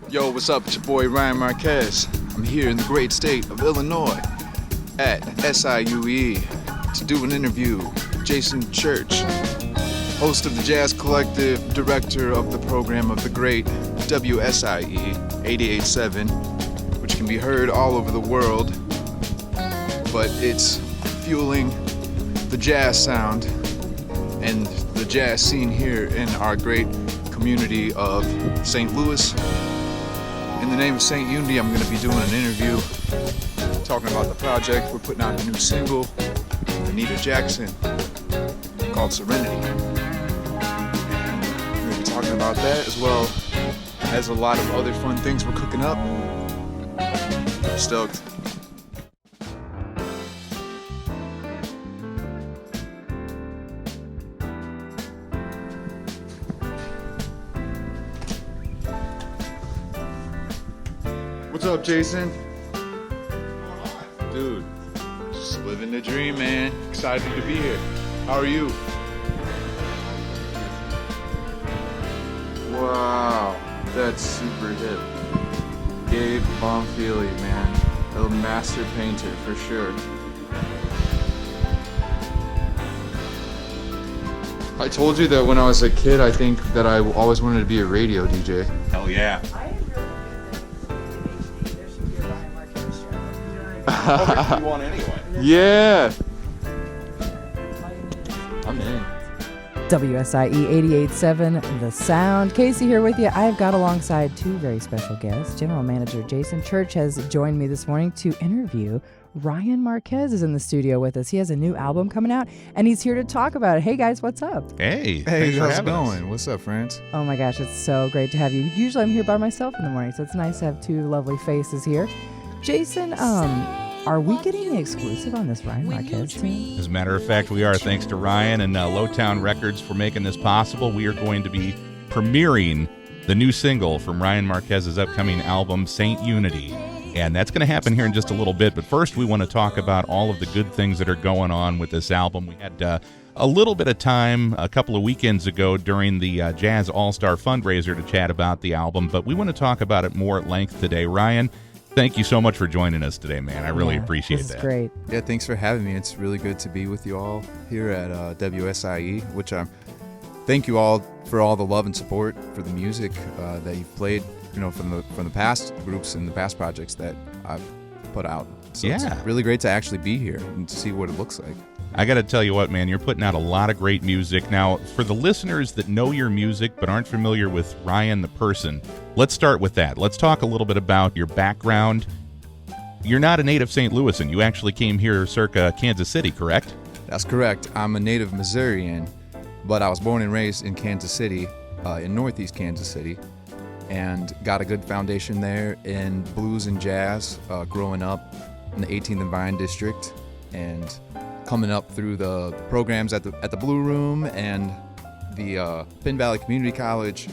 Yo, what's up? It's your boy Ryan Marquez. I'm here in the great state of Illinois at WSIE to do an interview with Jason Church, host of the Jazz Collective, director of the program of the great WSIE 88.7, which can be heard all over the world, but it's fueling the jazz sound and the jazz scene here in our great community of St. Louis. In the name of St. Unity, I'm going to be doing an interview talking about the project. We're putting out a new single with Anita Jackson called Serenity. And we're going to be talking about that as well as a lot of other fun things we're cooking up. Stoked. What's up, Jason? Dude, just living the dream, man. Excited to be here. How are you? Wow, that's super hip. Gabe Bonfili, man. A master painter for sure. I told you that when I was a kid, I think that I always wanted to be a radio DJ. Hell yeah. You want anyway. Yeah. I'm in. WSIE 88.7 The Sound. Kayci here with you. I've got alongside two very special guests. General Manager Jason Church has joined me this morning to interview. Ryan Marquez is in the studio with us. He has a new album coming out, and he's here to talk about it. Hey, guys, what's up? Hey, How's it going? What's up, friends? Oh, my gosh, it's so great to have you. Usually I'm here by myself in the morning, so it's nice to have two lovely faces here. Jason, are we getting the exclusive on this Ryan Marquez tune? As a matter of fact, we are. Thanks to Ryan and Lowtown Records for making this possible. We are going to be premiering the new single from Ryan Marquez's upcoming album, St. Unity. And that's going to happen here in just a little bit. But first, we want to talk about all of the good things that are going on with this album. We had a little bit of time a couple of weekends ago during the Jazz All-Star fundraiser to chat about the album. But we want to talk about it more at length today. Ryan, thank you so much for joining us today, man. I really appreciate that. This is great. Yeah, thanks for having me. It's really good to be with you all here at WSIE, which thank you all for all the love and support for the music that you've played, you know, from the past groups and the past projects that I've put out. So Yeah. It's really great to actually be here and to see what it looks like. I got to tell you what, man, you're putting out a lot of great music. Now, for the listeners that know your music but aren't familiar with Ryan the person, let's start with that. Let's talk a little bit about your background. You're not a native St. Louisan. You actually came here circa Kansas City, correct? That's correct. I'm a native Missourian, but I was born and raised in Kansas City, in northeast Kansas City, and got a good foundation there in blues and jazz, growing up in the 18th and Vine district, and coming up through the programs at the Blue Room and the Penn Valley Community College,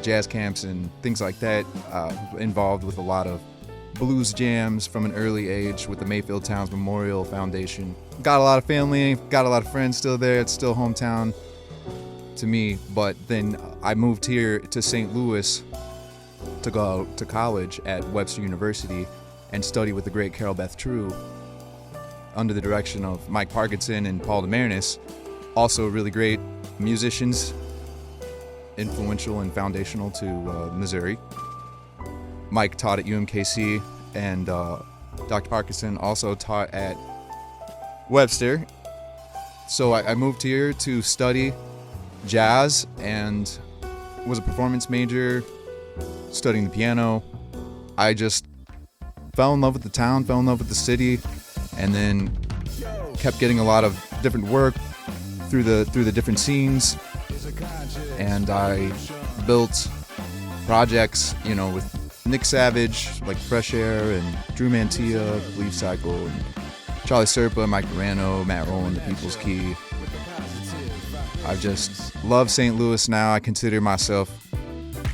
jazz camps and things like that. Involved with a lot of blues jams from an early age with the Mayfield Towns Memorial Foundation. Got a lot of family, got a lot of friends still there. It's still hometown to me. But then I moved here to St. Louis to go to college at Webster University and study with the great Carol Beth True, under the direction of Mike Parkinson and Paul DeMarinis, also really great musicians, influential and foundational to Missouri. Mike taught at UMKC, and Dr. Parkinson also taught at Webster. So I moved here to study jazz and was a performance major, studying the piano. I just fell in love with the town, fell in love with the city, and then kept getting a lot of different work through the different scenes, and I built projects, you know, with Nick Savage, like Fresh Air, and Drew Mantilla, Belief Cycle, and Charlie Serpa, Mike Morano, Matt Rowland, The People's Key. I just love St. Louis now. I consider myself,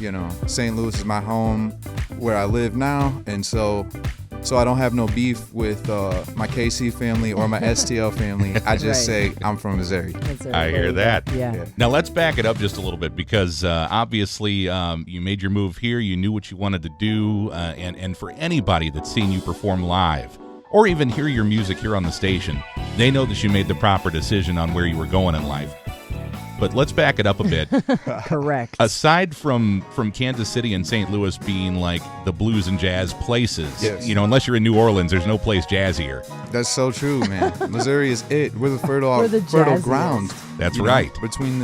you know, St. Louis is my home, where I live now, and so So I don't have no beef with my Kayci family or my STL family. I just Right. say I'm from Missouri. That's I hear that. Yeah. Now let's back it up just a little bit because obviously you made your move here. You knew what you wanted to do, and for anybody that's seen you perform live or even hear your music here on the station, they know that you made the proper decision on where you were going in life. But let's back it up a bit. Correct. Aside from Kansas City and St. Louis being like the blues and jazz places, Yes. Unless you're in New Orleans, there's no place jazzier. That's so true, man. Missouri is it. We're the fertile We're the fertile jazziest. ground. That's you know, right. between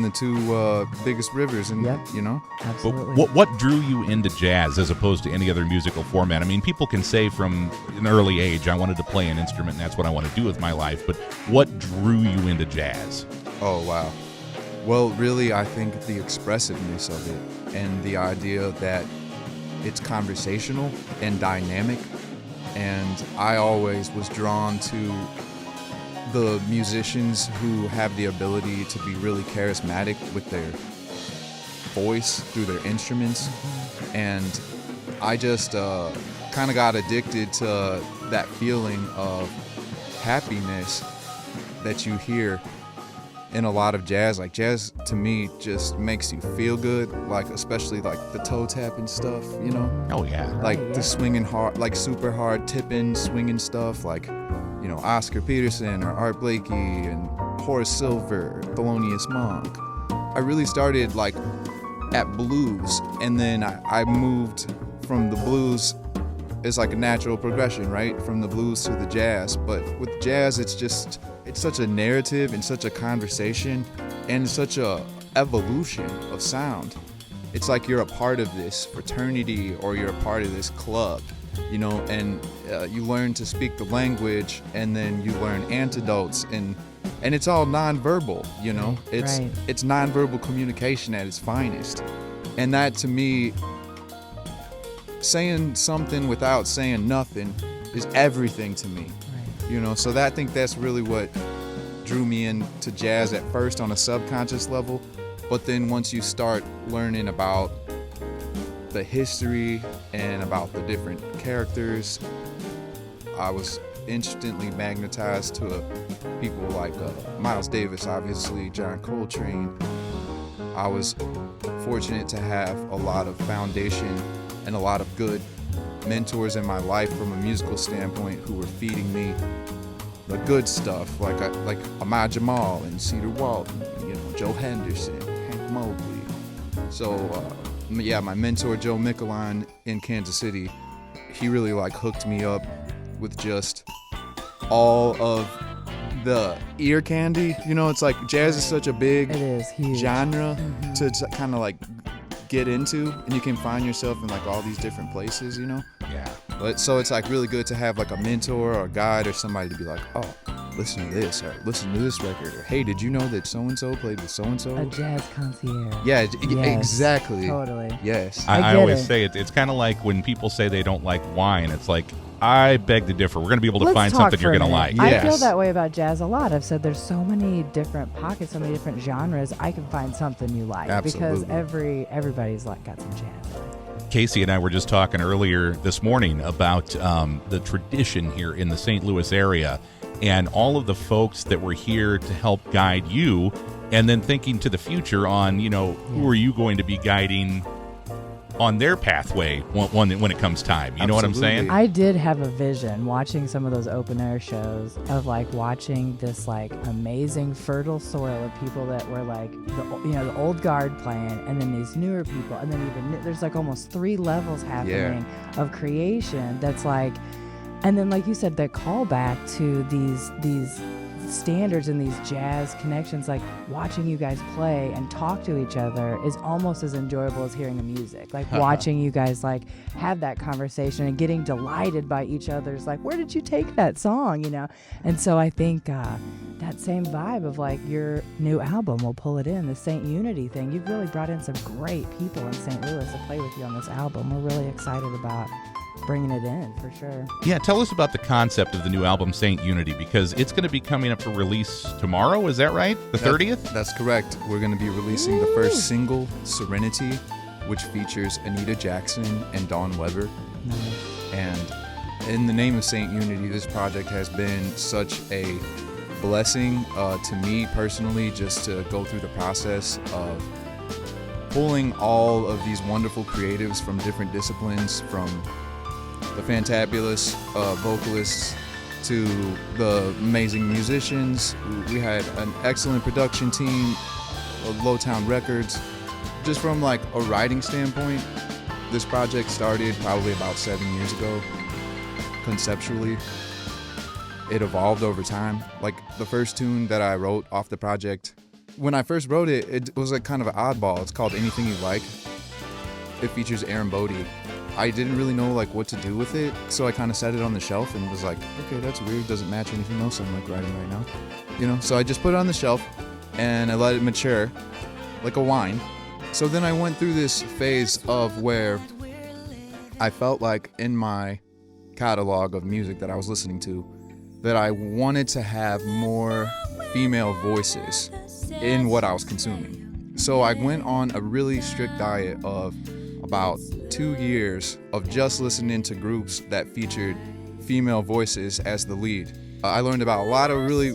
the two biggest rivers, and Yep. you know. But Absolutely. what drew you into jazz as opposed to any other musical format? I mean, people can say from an early age, I wanted to play an instrument and that's what I want to do with my life. But what drew you into jazz? Oh, wow. Well, really, I think the expressiveness of it and the idea that it's conversational and dynamic. And I always was drawn to the musicians who have the ability to be really charismatic with their voice through their instruments. And I just kind of got addicted to that feeling of happiness that you hear in a lot of jazz. Like jazz to me just makes you feel good, like especially like the toe tapping stuff, you know, Oh, yeah. like yeah. the swinging hard, like super hard tipping, swinging stuff, like, you know, Oscar Peterson or Art Blakey and Horace Silver, Thelonious Monk. I really started like at blues, and then I moved from the blues. It's like a natural progression, right? From the blues to the jazz. But with jazz, it's such a narrative and such a conversation and such a evolution of sound. It's like you're a part of this fraternity or you're a part of this club, you know, and you learn to speak the language, and then you learn antidotes, and it's all nonverbal, you know. It's Right. it's nonverbal communication at its finest. And that to me, saying something without saying nothing is everything to me, Right. you know. So I think that's really what drew me into jazz at first on a subconscious level, but then once you start learning about the history and about the different characters, I was instantly magnetized to people like Miles Davis, obviously, John Coltrane. I was fortunate to have a lot of foundation and a lot of good mentors in my life from a musical standpoint who were feeding me the good stuff, like Ahmad Jamal and Cedar Walton, you know, Joe Henderson, Hank Mobley. So yeah, my mentor Joe Michelon in Kansas City, he really like hooked me up with just all of the ear candy. You know, it's like jazz is such a big It is huge. genre to kind of like get into, and you can find yourself in like all these different places, you know. Yeah. But so it's like really good to have like a mentor or a guide or somebody to be like, oh, listen to this, or listen to this record, or hey, did you know that so and so played with so and A so? jazz concierge. Yeah, Yes, exactly. Totally. Yes. I I get always it. say it's kind of like when people say they don't like wine. It's like, I beg to differ. We're going to be able to Let's find talk something for you're a going to minute. like. Yes. I feel that way about jazz a lot. I've said there's so many different pockets, so many different genres. I can find something you like because Absolutely. everybody's like got some jazz. Kayci and I were just talking earlier this morning about the tradition here in the St. Louis area and all of the folks that were here to help guide you, and then thinking to the future on, you know, who are you going to be guiding on their pathway when it comes time. You know what I'm saying? Absolutely. I did have a vision watching some of those open air shows of like watching this like amazing fertile soil of people that were like the old guard playing, and then these newer people, and then even there's like almost 3 levels happening of creation. That's like, and then like you said, the callback to these standards and these jazz connections, like watching you guys play and talk to each other is almost as enjoyable as hearing the music. Like watching you guys like have that conversation and getting delighted by each other's like, where did you take that song, you know? And so I think that same vibe of like your new album will pull it in, the Saint Unity thing. You've really brought in some great people in St. Louis to play with you on this album. We're really excited about bringing it in for sure. Yeah, tell us about the concept of the new album, Saint Unity, because it's going to be coming up for release tomorrow. Is that right? The 30th? That's correct. We're going to be releasing the first single, Serenity, which features Anita Jackson and Dawn Weber. Nice. And in the name of Saint Unity, this project has been such a blessing to me personally, just to go through the process of pulling all of these wonderful creatives from different disciplines, from the fantabulous vocalists to the amazing musicians. We had an excellent production team of Lowtown Records. Just from like a writing standpoint, this project started probably about 7 years ago. Conceptually, it evolved over time. Like the first tune that I wrote off the project, when I first wrote it, it was like kind of an oddball. It's called Anything You Like. It features Aaron Bodie. I didn't really know like what to do with it, so I kind of set it on the shelf and was like, okay, that's weird, doesn't match anything else I'm like writing right now, you know. So I just put it on the shelf and I let it mature like a wine. So then I went through this phase of where I felt like in my catalog of music that I was listening to, that I wanted to have more female voices in what I was consuming. So I went on a really strict diet of about 2 years of just listening to groups that featured female voices as the lead. I learned about a lot of really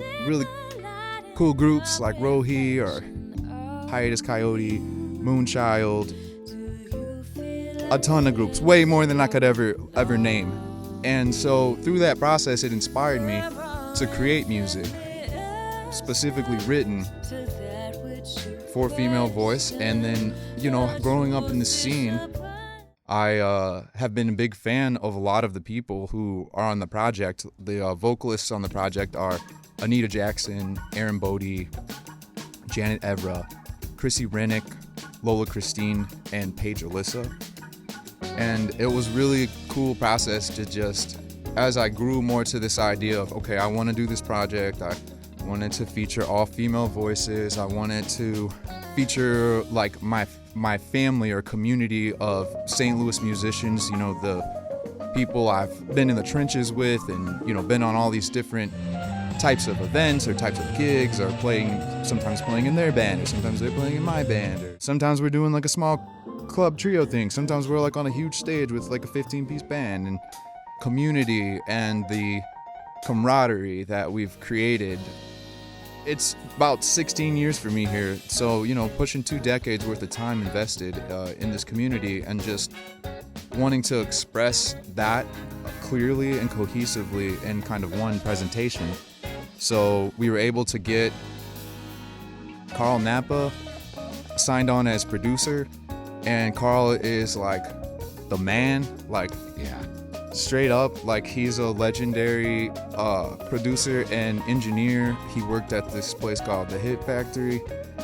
cool groups like Rohi or Hiatus Coyote, Moonchild, a ton of groups, way more than I could ever name. And so through that process, it inspired me to create music specifically written for female voice. And then, you know, growing up in the scene, I have been a big fan of a lot of the people who are on the project. The vocalists on the project are Anita Jackson, Aaron Bodie, Janet Evra, Chrissy Rennick, Lola Christine, and Paige Alyssa. And it was really cool process to just, as I grew more to this idea of, okay, I want to do this project, I wanted to feature all female voices, I wanted to feature like my family or community of St. Louis musicians, you know, the people I've been in the trenches with and, you know, been on all these different types of events or types of gigs, or sometimes playing in their band, or sometimes they're playing in my band, or sometimes we're doing like a small club trio thing. Sometimes we're like on a huge stage with like a 15-piece band. And community and the camaraderie that we've created, it's about 16 years for me here. So, you know, pushing 2 decades worth of time invested in this community, and just wanting to express that clearly and cohesively in kind of one presentation. So we were able to get Carl Napa signed on as producer, and Carl is like the man, like, yeah, straight up, like he's a legendary producer and engineer. He worked at this place called the Hit Factory,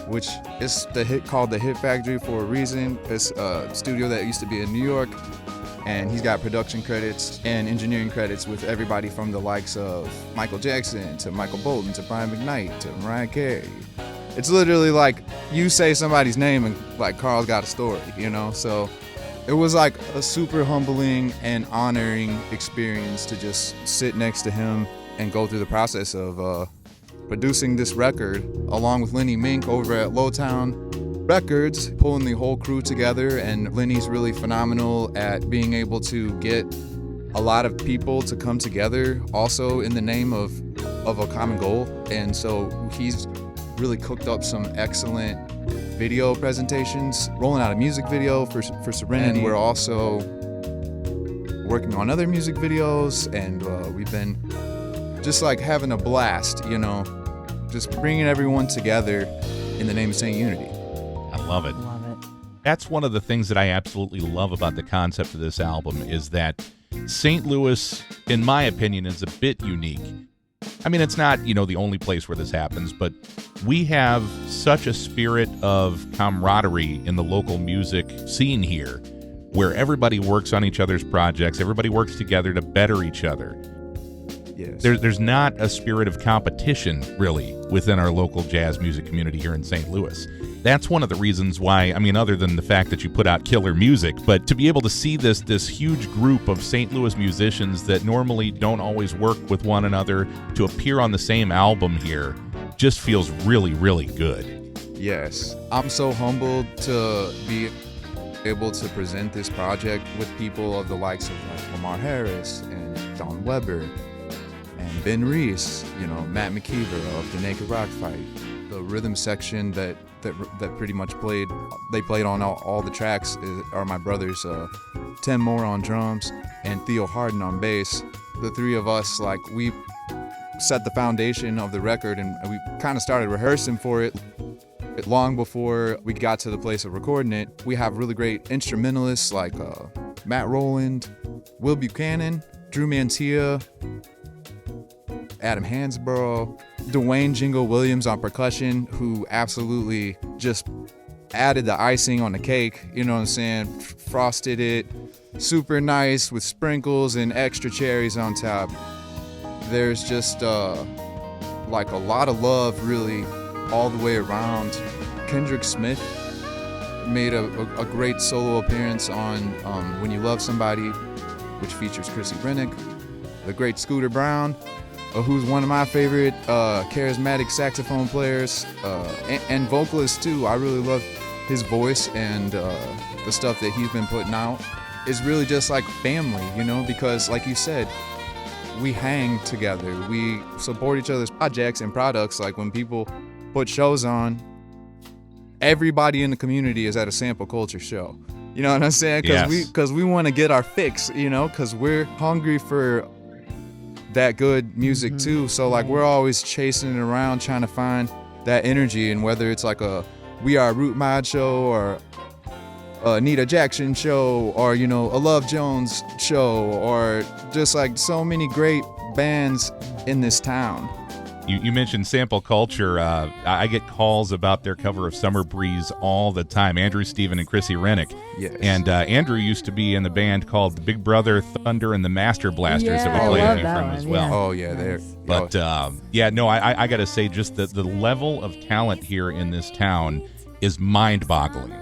which is called the Hit Factory for a reason. It's a studio that used to be in New York, and he's got production credits and engineering credits with everybody from the likes of Michael Jackson to Michael Bolton to Brian McKnight to Mariah Carey. It's literally like you say somebody's name and like Carl's got a story, you know? So it was like a super humbling and honoring experience to just sit next to him and go through the process of producing this record along with Lenny Mink over at Lowtown Records, pulling the whole crew together. And Lenny's really phenomenal at being able to get a lot of people to come together also in the name of a common goal. And so he's really cooked up some excellent video presentations, rolling out a music video for Serenity. And we're also working on other music videos, and we've been just like having a blast, you know, just bringing everyone together in the name of Saint Unity. I love it. Love it. That's one of the things that I absolutely love about the concept of this album, is that St. Louis, in my opinion, is a bit unique. I mean, it's not, you know, the only place where this happens, but we have such a spirit of camaraderie in the local music scene here, where everybody works on each other's projects, everybody works together to better each other. Yes. There's not a spirit of competition, really, within our local jazz music community here in St. Louis. That's one of the reasons why, I mean, other than the fact that you put out killer music, but to be able to see this huge group of St. Louis musicians that normally don't always work with one another to appear on the same album here just feels really, really good. Yes. I'm so humbled to be able to present this project with people of the likes of like Lamar Harris and Don Weber and Ben Reese, Matt McKeever of the Naked Rock Fight. The rhythm section that pretty much played on all the tracks are my brothers, Tim Moore on drums and Theo Harden on bass. The three of us, like, we set the foundation of the record, and we kind of started rehearsing for it long before we got to the place of recording it. We have really great instrumentalists like Matt Rowland, Will Buchanan, Drew Mantia, Adam Hansborough, Dwayne Jingle Williams on percussion, who absolutely just added the icing on the cake, you know what I'm saying? Frosted it super nice with sprinkles and extra cherries on top. There's just like a lot of love really all the way around. Kendrick Smith made a great solo appearance on When You Love Somebody, which features Chrissy Rennick. The great Scooter Brown, who's one of my favorite charismatic saxophone players and vocalist too. I really love his voice and the stuff that he's been putting out. It's really just like family, because like you said, we hang together. We support each other's projects and products. Like when people put shows on, everybody in the community is at a Sample Culture show. You know what I'm saying? Because we want to get our fix, because we're hungry for that good music too. So like we're always chasing it around, trying to find that energy. And whether it's like a We Are Root Mod show or a Anita Jackson show or, a Love Jones show or just like so many great bands in this town. You mentioned Sample Culture. I get calls about their cover of Summer Breeze all the time. Andrew Steven and Chrissy Rennick. Yes. And Andrew used to be in the band called the Big Brother Thunder and the Master Blasters that we played love with that from one, as well. yeah. Oh, yeah, they're... But, I got to say, just the level of talent here in this town is mind-boggling.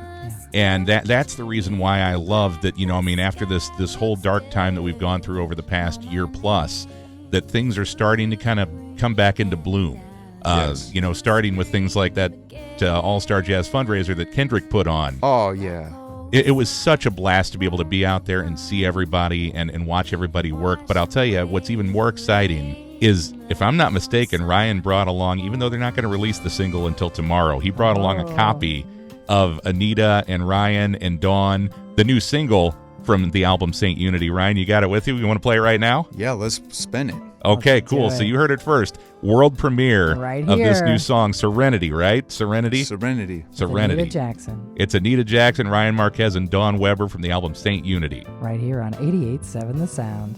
And that's the reason why I love that, after this whole dark time that we've gone through over the past year plus, that things are starting to kind of come back into bloom. Yes. Starting with things like that All-Star Jazz fundraiser that Kendrick put on. Oh, yeah. It was such a blast to be able to be out there and see everybody and watch everybody work. But I'll tell you, what's even more exciting is, if I'm not mistaken, Ryan brought along, even though they're not going to release the single until tomorrow, he brought along a copy of Anita and Ryan and Dawn, the new single from the album Saint Unity. Ryan, you got it with you? You want to play it right now? Yeah, let's spin it. Okay, Let's cool. do So it. you heard it first. World premiere Right of this here. new song, Serenity, right? Serenity? Serenity. Serenity. Anita Jackson, It's Anita Jackson, Ryan Marquez, and Don Weber from the album Saint Unity. right here on 88.7 The Sound.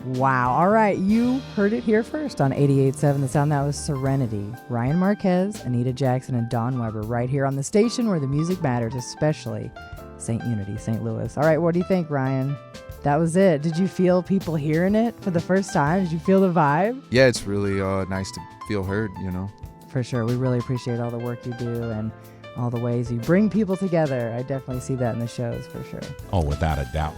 Wow. All right. You heard it here first on 88.7 The Sound. That was Serenity. Ryan Marquez, Anita Jackson, and Don Weber right here on the station where the music matters, especially St. Unity, St. Louis. All right. What do you think, Ryan? That was it. Did you feel people hearing it for the first time? Did you feel the vibe? Yeah, it's really nice to feel heard, For sure. We really appreciate all the work you do and all the ways you bring people together. I definitely see that in the shows for sure. Oh, without a doubt.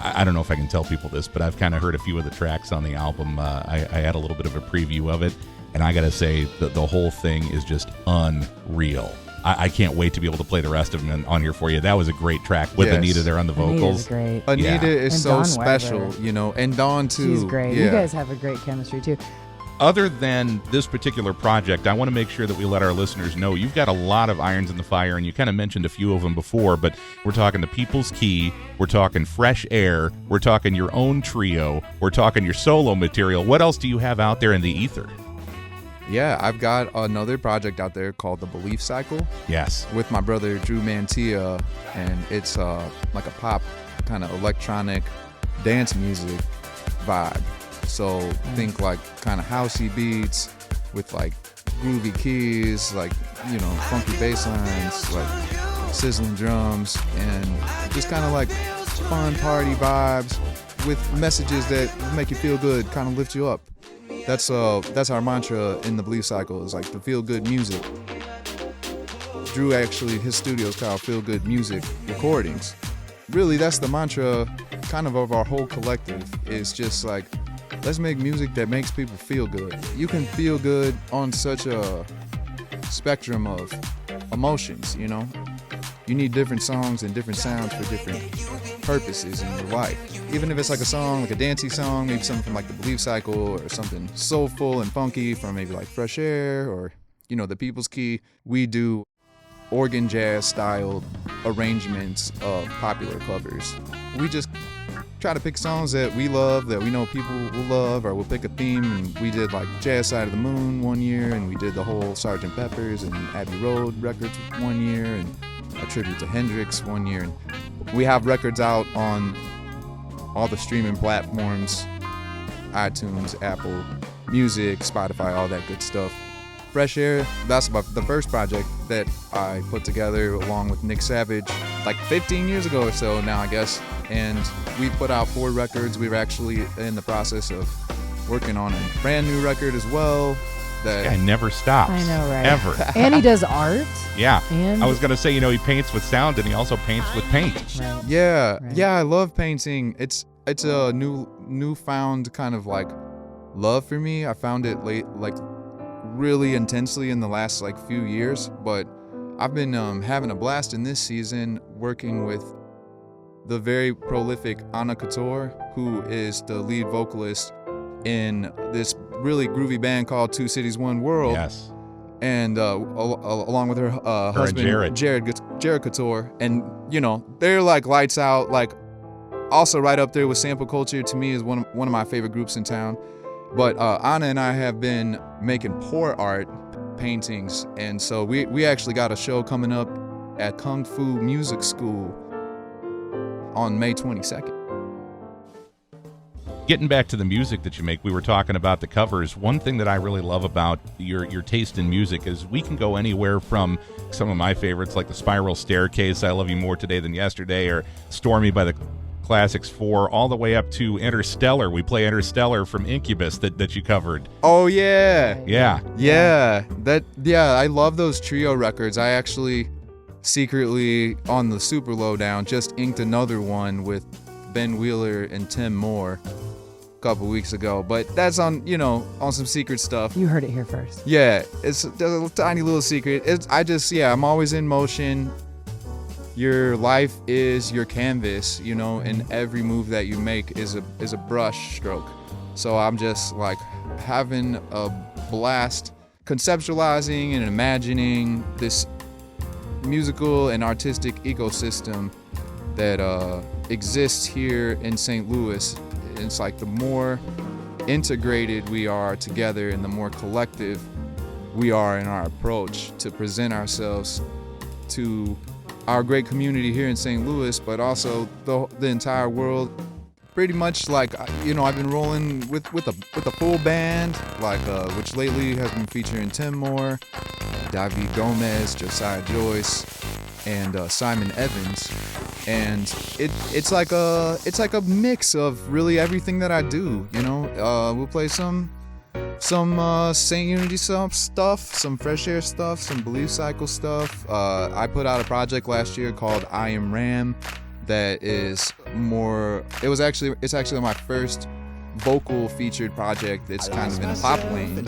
I don't know if I can tell people this, but I've kind of heard a few of the tracks on the album. I had a little bit of a preview of it, and I got to say that the whole thing is just unreal. I can't wait to be able to play the rest of them on here for you. That was a great track with Yes. Anita there on the vocals. Anita's great. Anita is And so Dawn special, Weber. and Dawn too. She's great. Yeah. You guys have a great chemistry too. Other than this particular project, I want to make sure that we let our listeners know you've got a lot of irons in the fire, and you kind of mentioned a few of them before, but we're talking the People's Key, we're talking Fresh Air, we're talking your own trio, we're talking your solo material. What else do you have out there in the ether? Yeah, I've got another project out there called The Belief Cycle Yes. with my brother Drew Mantia, and it's like a pop kind of electronic dance music vibe. So think like kind of housey beats with like groovy keys, like, funky bass lines, like sizzling drums, and just kind of like fun party vibes with messages that make you feel good, kind of lift you up. That's our mantra in the Belief Cycle, is like the feel good music. Drew actually, his studio is called Feel Good Music Recordings. Really, that's the mantra kind of our whole collective, is just like let's make music that makes people feel good. You can feel good on such a spectrum of emotions, you know? You need different songs and different sounds for different purposes in your life. Even if it's like a song, like a dancey song, maybe something from like the Belief Cycle, or something soulful and funky from maybe like Fresh Air, or, you know, the People's Key. We do organ jazz styled arrangements of popular covers. We just try to pick songs that we love, that we know people will love, or we'll pick a theme. And we did like Jazz Side of the Moon one year, and we did the whole Sgt. Pepper's and Abbey Road records one year, and a tribute to Hendrix one year. And we have records out on all the streaming platforms, iTunes, Apple Music, Spotify, all that good stuff. Fresh Air, that's the first project that I put together along with Nick Savage like 15 years ago or so now, I guess. And we put out 4 records. We were actually in the process of working on a brand new record as well. This guy never stops. I know, right? Ever. And he does art. Yeah. And I was going to say, you know, he paints with sound and he also paints with paint. Right. Yeah. Right. Yeah, I love painting. It's a newfound kind of like love for me. I found it really intensely in the last like few years, but I've been having a blast in this season working with the very prolific Anna Couture, who is the lead vocalist in this really groovy band called Two Cities, One World. Yes. And along with her husband, and Jared Couture. And, you know, they're like lights out, like also right up there with Sample Culture. To me is one of my favorite groups in town. But Anna and I have been making pour art paintings. And so we actually got a show coming up at Kung Fu Music School on May 22nd. Getting back to the music that you make, we were talking about the covers. One thing that I really love about your taste in music is we can go anywhere from some of my favorites like the Spiral Staircase, I Love You More Today Than Yesterday, or Stormy by the Classics 4, all the way up to Interstellar. We play Interstellar from Incubus that you covered. Oh, yeah. Yeah. Yeah. I love those trio records. I actually secretly, on the super lowdown, just inked another one with Ben Wheeler and Tim Moore couple weeks ago, but that's on some secret stuff. You heard it here first. Yeah, it's a tiny little secret. I'm always in motion. Your life is your canvas, and every move that you make is a brush stroke. So I'm just like having a blast conceptualizing and imagining this musical and artistic ecosystem that exists here in St. Louis. It's like the more integrated we are together and the more collective we are in our approach to present ourselves to our great community here in St. Louis, but also the entire world. Pretty much like, I've been rolling with a full band, which lately has been featuring Tim Moore, David Gomez, Josiah Joyce, and Simon Evans. And it's like a mix of really everything that I do. We'll play some Saint Unity stuff, some Fresh Air stuff, some Belief Cycle stuff. I put out a project last year called I Am Ram that is more. It's actually my first vocal featured project. It's kind of in the pop lane.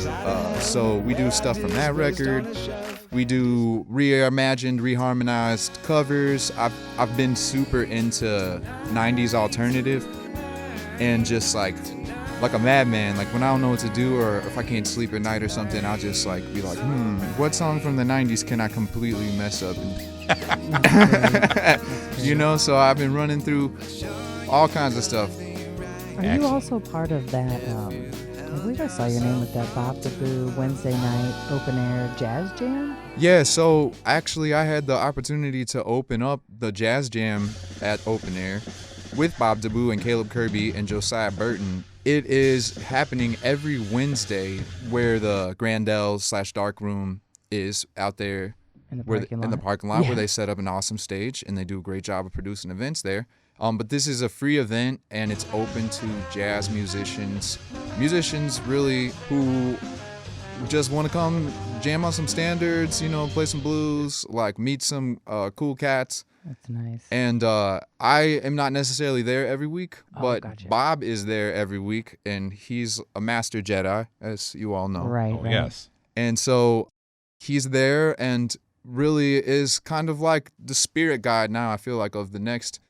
So we do stuff from that record. We do reimagined, reharmonized covers. I've been super into 90s alternative and just like a madman. Like when I don't know what to do or if I can't sleep at night or something, I'll just be like, what song from the 90s can I completely mess up? So I've been running through all kinds of stuff. Are you also part of that, I believe I saw your name with that Bob DeBoo Wednesday night open air jazz jam? Yeah, so actually I had the opportunity to open up the jazz jam at open air with Bob DeBoo and Caleb Kirby and Josiah Burton. It is happening every Wednesday where the Grandel/Dark Room is out there In the parking lot, where they set up an awesome stage and they do a great job of producing events there. But this is a free event and it's open to jazz musicians really who just want to come jam on some standards, play some blues, meet some cool cats That's nice. And I am not necessarily there every week, but gotcha. Bob is there every week, and he's a master Jedi, as you all know. Right, Oh, right. yes. And so he's there and really is kind of like the spirit guide now, I feel like, of the next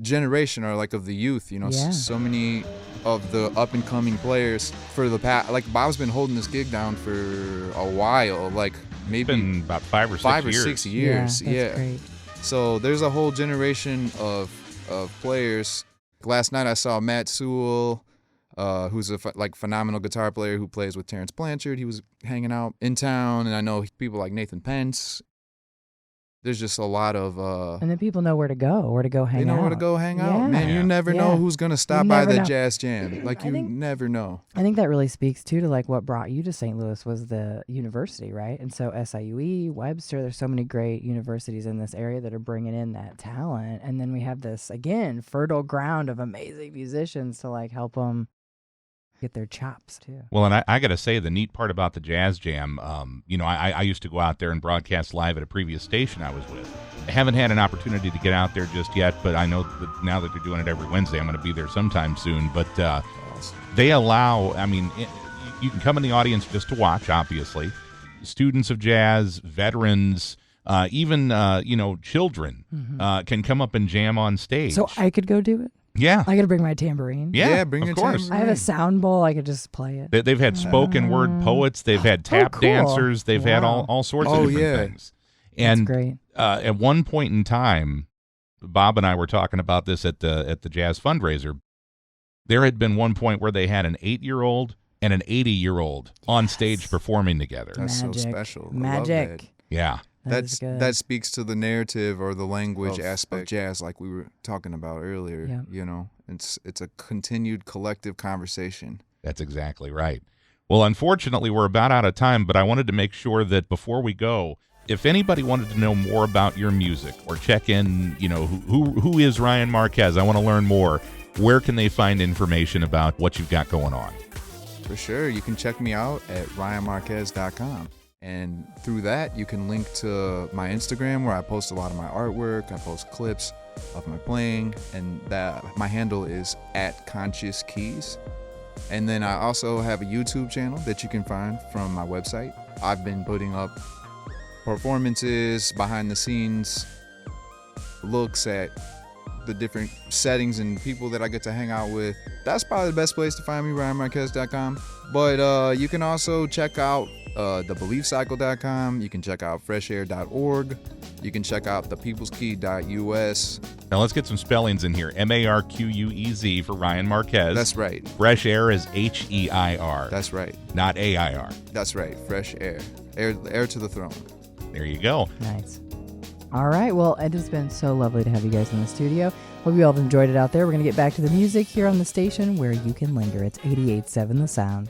generation, or like of the youth. Yeah. So many of the up and coming players for the past, like Bob's been holding this gig down for a while, like maybe It's been about 5 or 6 years. years. Yeah, that's great. So there's a whole generation of players. Last night I saw Matt Sewell, who's a phenomenal guitar player who plays with Terrence Blanchard. He was hanging out in town, and I know people like Nathan Pence. There's just a lot of And then people know where to go hang out. they know where to go hang out. Yeah. Man, you never know Yeah. who's gonna stop You by never the know. jazz jam. Like, you think- never know. I think that really speaks too to like what brought you to St. Louis was the university, right? And so SIUE, Webster, there's so many great universities in this area that are bringing in that talent. And then we have this, again, fertile ground of amazing musicians to like help them get their chops too. Well, and I got to say, the neat part about the Jazz Jam, I used to go out there and broadcast live at a previous station I was with. I haven't had an opportunity to get out there just yet, but I know that now that they're doing it every Wednesday, I'm going to be there sometime soon. But they allow, you can come in the audience just to watch, obviously. Students of jazz, veterans, even, children can come up and jam on stage. So I could go do it. Yeah. I got to bring my tambourine. Yeah, bring of your course. tambourine. I have a sound bowl. I could just play it. They've had spoken word poets. They've had tap cool. dancers. They've had Wow. all sorts of Oh, different yeah. things. That's And great. at one point in time, Bob and I were talking about this at the jazz fundraiser. There had been one point where they had an 8-year-old and an 80-year-old on stage performing together. That's so Magic. special. I love Magic. that. Yeah. That's good. That speaks to the narrative or the language Of aspect of jazz, like we were talking about earlier. Yeah. It's a continued collective conversation. That's exactly right. Well, unfortunately, we're about out of time, but I wanted to make sure that before we go, if anybody wanted to know more about your music or check in, who is Ryan Marquez? I want to learn more. Where can they find information about what you've got going on? For sure, you can check me out at ryanmarquez.com. And through that, you can link to my Instagram, where I post a lot of my artwork. I post clips of my playing, and that my handle is @ConsciousKeys. And then I also have a YouTube channel that you can find from my website. I've been putting up performances, behind the scenes, looks at the different settings and people that I get to hang out with. That's probably the best place to find me, ryanmarquez.com. But you can also check out thebeliefcycle.com. You can check out freshair.org. You can check out thepeopleskey.us. Now let's get some spellings in here. Marquez for Ryan Marquez. That's right. Fresh Air is HEIR. That's right. Not AIR. That's right. Fresh air. Air to the throne. There you go. Nice. All right. Well, it has been so lovely to have you guys in the studio. Hope you all have enjoyed it out there. We're going to get back to the music here on the station where you can linger. It's 88.7 The Sound.